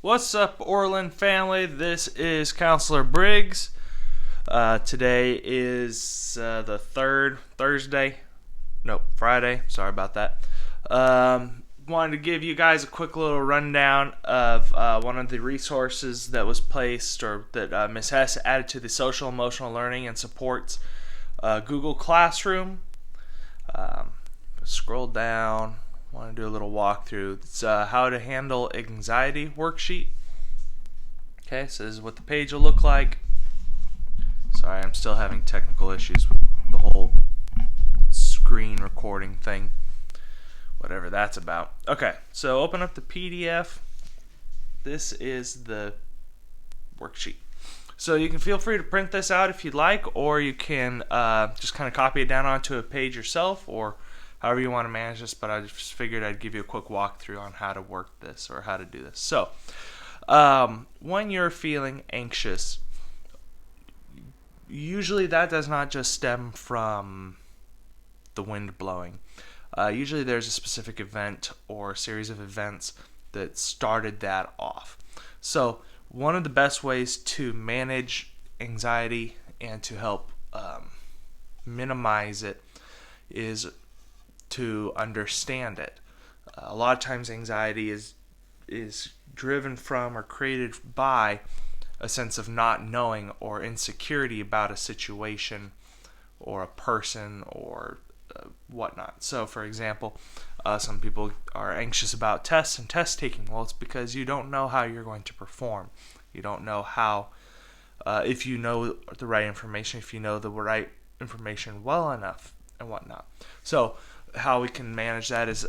What's up, Orland family? This is Counselor Briggs. Today is the third Friday. Sorry about that. Wanted to give you guys a quick little rundown of one of the resources that was placed or that Ms. Hess added to the social emotional learning and supports Google Classroom. Scroll down. Want to do a little walkthrough. It's how to handle anxiety worksheet. Okay, so this is what the page will look like. Sorry, I'm still having technical issues with the whole screen recording thing. Whatever that's about. Okay, so open up the PDF. This is the worksheet. So you can feel free to print this out if you'd like, or you can just kind of copy it down onto a page yourself, or however you want to manage this, but I just figured I'd give you a quick walkthrough on how to work this or how to do this. So, when you're feeling anxious, usually that does not just stem from the wind blowing. Usually there's a specific event or a series of events that started that off. So, one of the best ways to manage anxiety and to help minimize it is to understand it. A lot of times anxiety is driven from or created by a sense of not knowing or insecurity about a situation or a person or whatnot. So for example, some people are anxious about tests and test taking. Well, it's because you don't know how you're going to perform. You don't know how, if you know the right information, if you know the right information well enough and whatnot. So how we can manage that is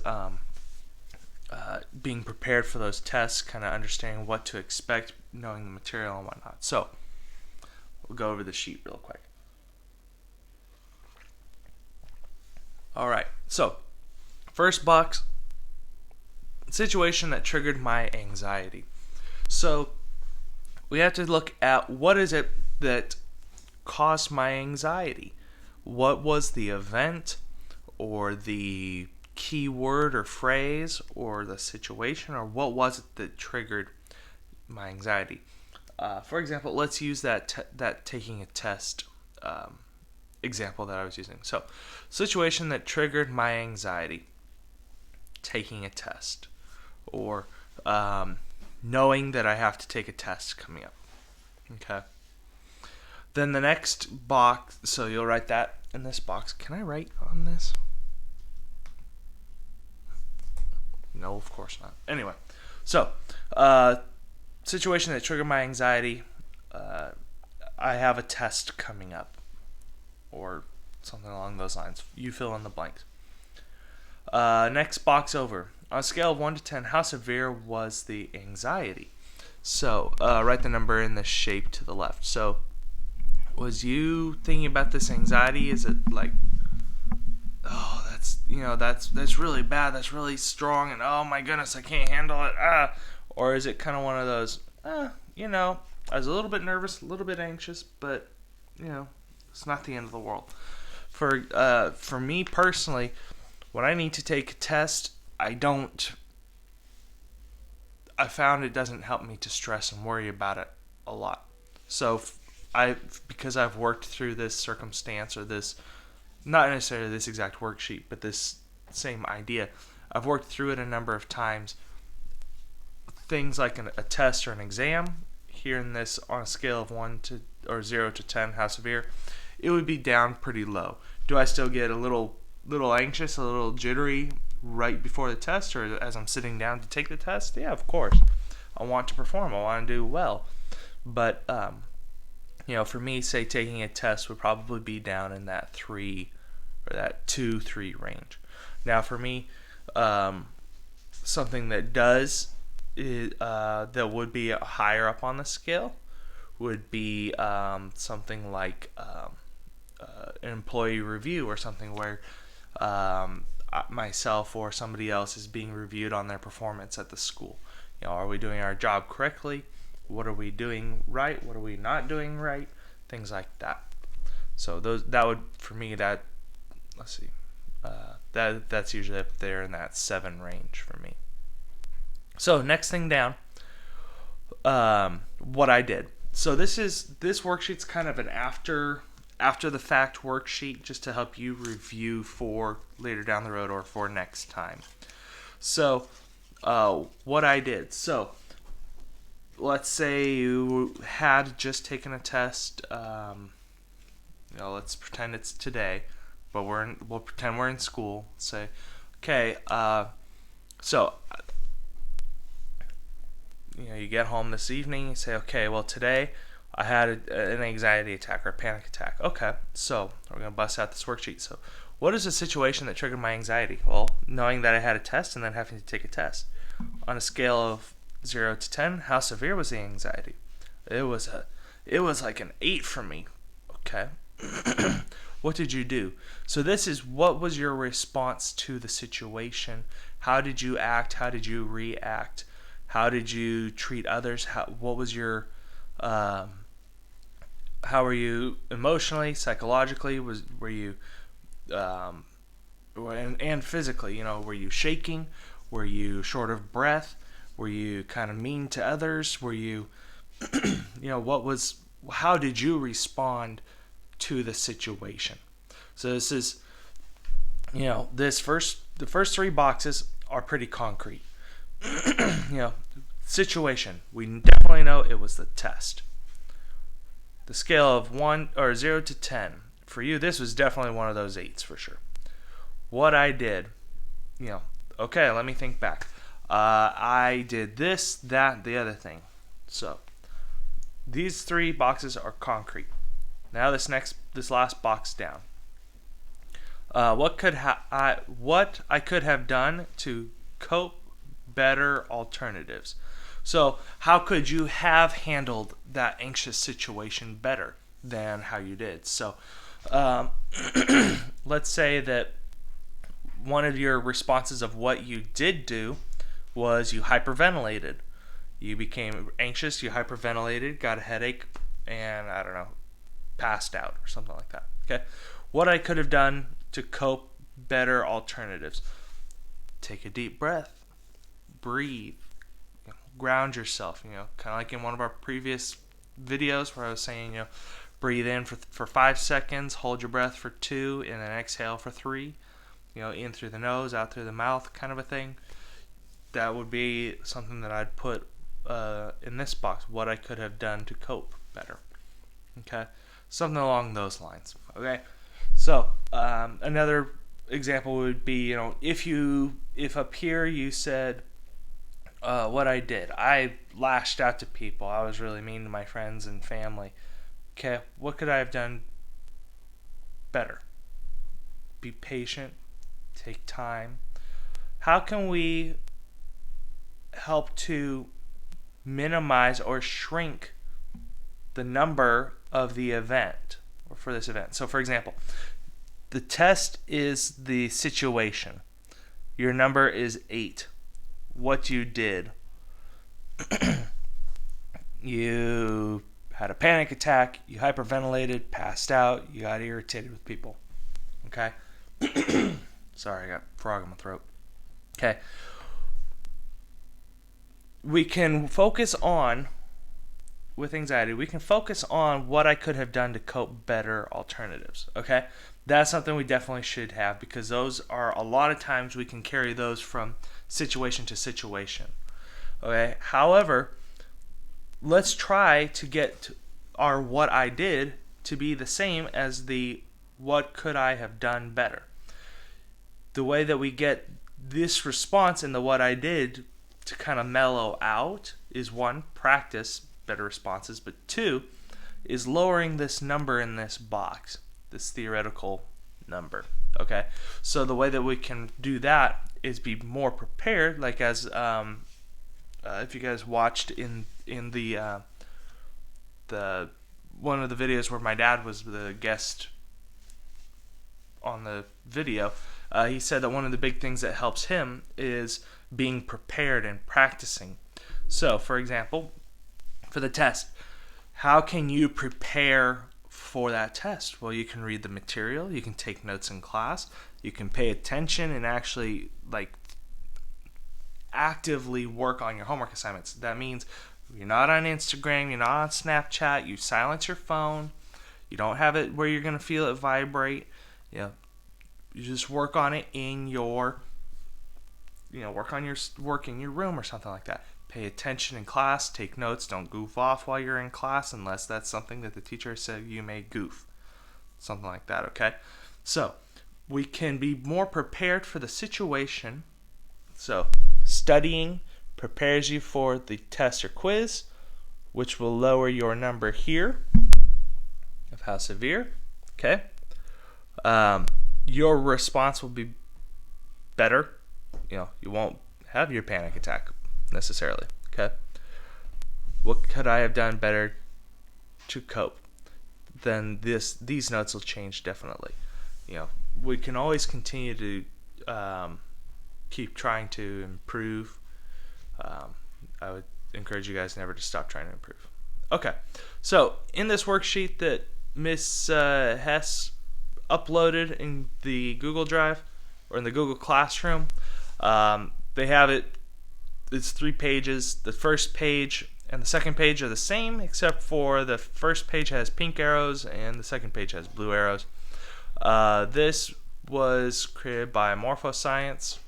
being prepared for those tests, kind of understanding what to expect, knowing the material and whatnot. So we'll go over the sheet real quick. Alright, so first box, situation that triggered my anxiety. So we have to look at what is it that caused my anxiety. What was the event or the key word or phrase or the situation, or what was it that triggered my anxiety? For example, let's use that taking a test example that I was using. So, situation that triggered my anxiety: taking a test, or knowing that I have to take a test coming up. Okay. Then the next box, so you'll write that in this box. Can I write on this? No, of course not. Anyway, so situation that triggered my anxiety. I have a test coming up, or something along those lines. You fill in the blanks. Next box over. On a scale of 1 to 10, how severe was the anxiety? So write the number in the shape to the left. So was you thinking about this anxiety? Is it like, oh, that's really bad, that's really strong, and oh my goodness, I can't handle it, or is it kind of one of those, I was a little bit nervous, a little bit anxious, but it's not the end of the world. For me personally, when I need to take a test, I found it doesn't help me to stress and worry about it a lot. So because I've worked through this circumstance, or this, not necessarily this exact worksheet, but this same idea, I've worked through it a number of times. Things like a test or an exam, here in this, on a scale of 0 to 10, how severe, it would be down pretty low. Do I still get a little anxious, a little jittery right before the test, or as I'm sitting down to take the test? Yeah, of course. I want to perform. I want to do well. But for me, say taking a test would probably be down in that 3 or that 2-3 range. Now for me, something that that would be higher up on the scale would be something like an employee review, or something where myself or somebody else is being reviewed on their performance at the school. Are we doing our job correctly? What are we doing right? What are we not doing right? Things like that. So that would, for me, let's see, that's usually up there in that 7 range for me. So next thing down, what I did. So this worksheet's kind of an after the fact worksheet, just to help you review for later down the road or for next time. So what I did. So let's say you had just taken a test. Let's pretend it's today, but we'll pretend we're in school. Say, okay, so you get home this evening. You say, okay, well today I had an anxiety attack or a panic attack. Okay, so we're gonna bust out this worksheet. So, what is the situation that triggered my anxiety? Well, knowing that I had a test and then having to take a test. On a scale of 0 to 10, how severe was the anxiety? It was like an 8 for me. Okay. What did you do? So this is what was your response to the situation? How did you act? How did you react? How did you treat others? What was your how were you emotionally, psychologically? Were you and physically? Were you shaking? Were you short of breath? Were you kind of mean to others? Were you how did you respond to the situation? So this is the first 3 boxes are pretty concrete. Situation, we definitely know it was the test. The scale of 0 to 10, for you this was definitely one of those 8s for sure. What I did, okay, let me think back. I did this, that, the other thing. So these 3 boxes are concrete. Now this last box down. What I could have done to cope better alternatives. So how could you have handled that anxious situation better than how you did? So let's say that one of your responses of what you did do was you hyperventilated. You became anxious, you hyperventilated, got a headache, and I don't know, passed out or something like that. Okay, what I could have done to cope better alternatives. Take a deep breath. Breathe. Ground yourself. Kind of like in one of our previous videos where I was saying, breathe in for 5 seconds, hold your breath for 2, and then exhale for 3. In through the nose, out through the mouth, kind of a thing. That would be something that I'd put in this box. What I could have done to cope better. Okay, something along those lines. Okay, so another example would be, if up here you said, what I did, I lashed out to people. I was really mean to my friends and family. Okay, what could I have done better? Be patient. Take time. How can we help to minimize or shrink the number of the event, or for this event? So for example, the test is the situation. Your number is 8. What you did, you had a panic attack, you hyperventilated, passed out, you got irritated with people. Okay? Sorry, I got a frog in my throat. Okay. We can focus on, with anxiety, we can focus on what I could have done to cope better alternatives. Okay? That's something we definitely should have, because those are a lot of times we can carry those from situation to situation. Okay? However, let's try to get our what I did to be the same as the what could I have done better. The way that we get this response in the what I did to kind of mellow out is 1, practice better responses, but 2 is lowering this number in this box, this theoretical number. Okay, so the way that we can do that is be more prepared, like as if you guys watched in the one of the videos where my dad was the guest on the video. He said that one of the big things that helps him is being prepared and practicing. So, for example, for the test, how can you prepare for that test? Well, you can read the material, you can take notes in class, you can pay attention and actually actively work on your homework assignments. That means You're not on Instagram, you're not on Snapchat, you silence your phone. You don't have it where you're going to feel it vibrate. You just work on it in your, work on your work in your room or something like that. Pay attention in class, take notes, don't goof off while you're in class unless that's something that the teacher said you may goof. Something like that, okay? So, we can be more prepared for the situation. So, studying prepares you for the test or quiz, which will lower your number here of how severe, okay? Your response will be better. You won't have your panic attack necessarily, okay? What could I have done better to cope? Then these notes will change definitely. We can always continue to keep trying to improve. I would encourage you guys never to stop trying to improve. Okay, so in this worksheet that Miss Hess uploaded in the Google Drive or in the Google Classroom, they have it. It's 3 pages. The first page and the second page are the same, except for the first page has pink arrows and the second page has blue arrows. This was created by Morphoscience,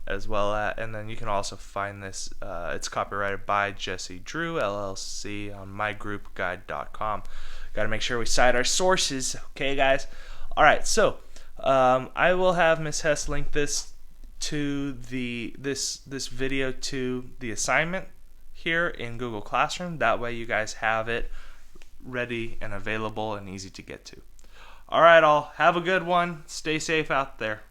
as well as, and then you can also find this. It's copyrighted by Jesse Drew LLC on mygroupguide.com. Got to make sure we cite our sources, okay, guys? All right, so I will have Miss Hess link this to this video to the assignment here in Google Classroom. That way you guys have it ready and available and easy to get to. All right, all. Have a good one. Stay safe out there.